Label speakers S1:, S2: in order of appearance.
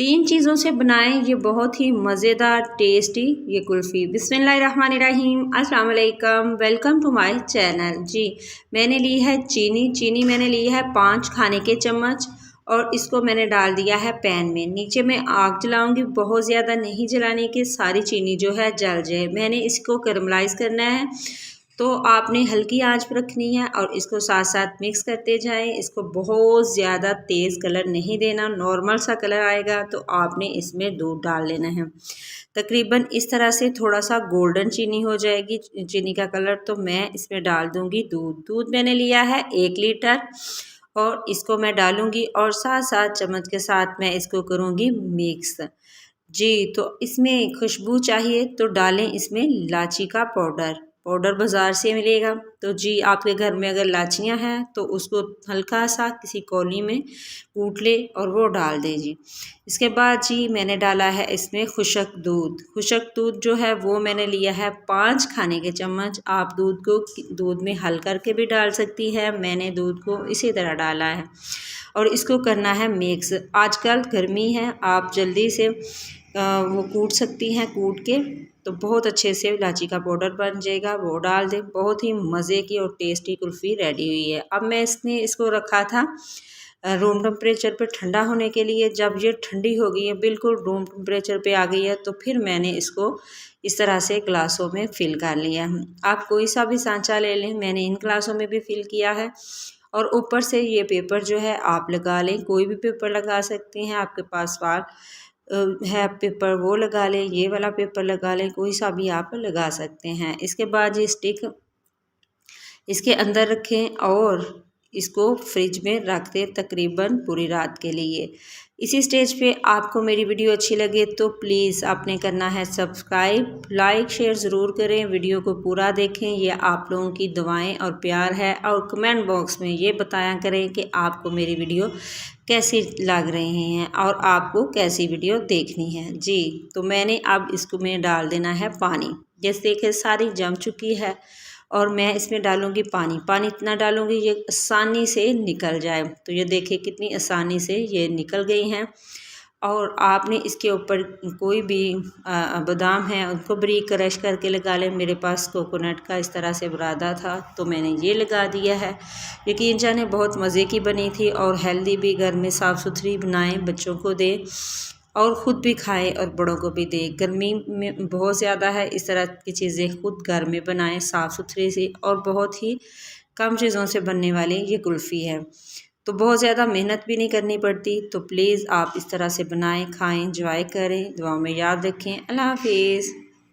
S1: 3 चीज़ों से बनाएं ये बहुत ही मज़ेदार टेस्टी ये कुल्फ़ी। बिस्मिल्लाहिर्रहमानिर्रहीम, अस्सलाम वालेकुम, वेलकम टू माय चैनल। जी, मैंने ली है चीनी मैंने ली है 5 खाने के चम्मच और इसको मैंने डाल दिया है पैन में। नीचे मैं आग जलाऊंगी, बहुत ज़्यादा नहीं जलाने की, सारी चीनी जो है जल जाए। मैंने इसको कैरमलाइज़ करना है, तो आपने हल्की आंच पर रखनी है और इसको साथ साथ मिक्स करते जाएं। इसको बहुत ज़्यादा तेज़ कलर नहीं देना, नॉर्मल सा कलर आएगा तो आपने इसमें दूध डाल लेना है। तकरीबन इस तरह से थोड़ा सा गोल्डन चीनी हो जाएगी चीनी का कलर, तो मैं इसमें डाल दूंगी दूध मैंने लिया है 1 लीटर और इसको मैं डालूंगी और साथ साथ चम्मच के साथ मैं इसको करूँगी मिक्स। जी, तो इसमें खुशबू चाहिए तो डालें इसमें इलायची का पाउडर बाज़ार से मिलेगा। तो जी, आपके घर में अगर इलायचियाँ हैं तो उसको हल्का सा किसी कौली में कूट ले और वो डाल दें जी। इसके बाद जी मैंने डाला है इसमें खुशक दूध जो है वो मैंने लिया है 5 खाने के चम्मच। आप दूध में हल करके भी डाल सकती है, मैंने दूध को इसी तरह डाला है और इसको करना है मिक्स। आजकल गर्मी है, आप जल्दी से वो कूट सकती हैं, कूट के तो बहुत अच्छे से इलायची का पाउडर बन जाएगा, वो डाल दें। बहुत ही मज़े की और टेस्टी कुल्फ़ी रेडी हुई है। अब मैं इसको रखा था रूम टेम्परेचर पे ठंडा होने के लिए। जब ये ठंडी हो गई है, बिल्कुल रूम टेम्परेचर पे आ गई है, तो फिर मैंने इसको इस तरह से ग्लासों में फ़िल कर लिया। आप कोई सा भी सांचा ले लें, मैंने इन ग्लासों में भी फ़िल किया है। और ऊपर से ये पेपर जो है आप लगा लें, कोई भी पेपर लगा सकती हैं, आपके पास वाल है पेपर वो लगा लें, ये वाला पेपर लगा लें, कोई सा भी आप लगा सकते हैं। इसके बाद ये स्टिक इसके अंदर रखें और इसको फ्रिज में रख दें तकरीबन पूरी रात के लिए। इसी स्टेज पे आपको मेरी वीडियो अच्छी लगे तो प्लीज़ आपने करना है सब्सक्राइब, लाइक शेयर ज़रूर करें, वीडियो को पूरा देखें। ये आप लोगों की दुआएं और प्यार है। और कमेंट बॉक्स में ये बताया करें कि आपको मेरी वीडियो कैसी लग रही हैं और आपको कैसी वीडियो देखनी है। जी, तो मैंने अब इसको में डाल देना है पानी। जैसे देखिए सारी जम चुकी है और मैं इसमें डालूंगी पानी इतना डालूंगी ये आसानी से निकल जाए। तो ये देखिए कितनी आसानी से ये निकल गई हैं। और आपने इसके ऊपर कोई भी बादाम है उनको बारीक क्रश करके लगा लें। मेरे पास कोकोनट का इस तरह से बुरादा था तो मैंने ये लगा दिया है। यकीन जाने बहुत मज़े की बनी थी और हेल्दी भी। घर में साफ़ सुथरी बनाएं, बच्चों को दें और ख़ुद भी खाएं और बड़ों को भी दें। गर्मी में बहुत ज़्यादा है, इस तरह की चीज़ें ख़ुद घर में बनाएं साफ़ सुथरी सी, और बहुत ही कम चीज़ों से बनने वाली ये कुल्फ़ी है। तो बहुत ज़्यादा मेहनत भी नहीं करनी पड़ती। तो प्लीज़ आप इस तरह से बनाएं, खाएं, एंजॉय करें। दुआ में याद रखें। अल्लाह हाफिज़।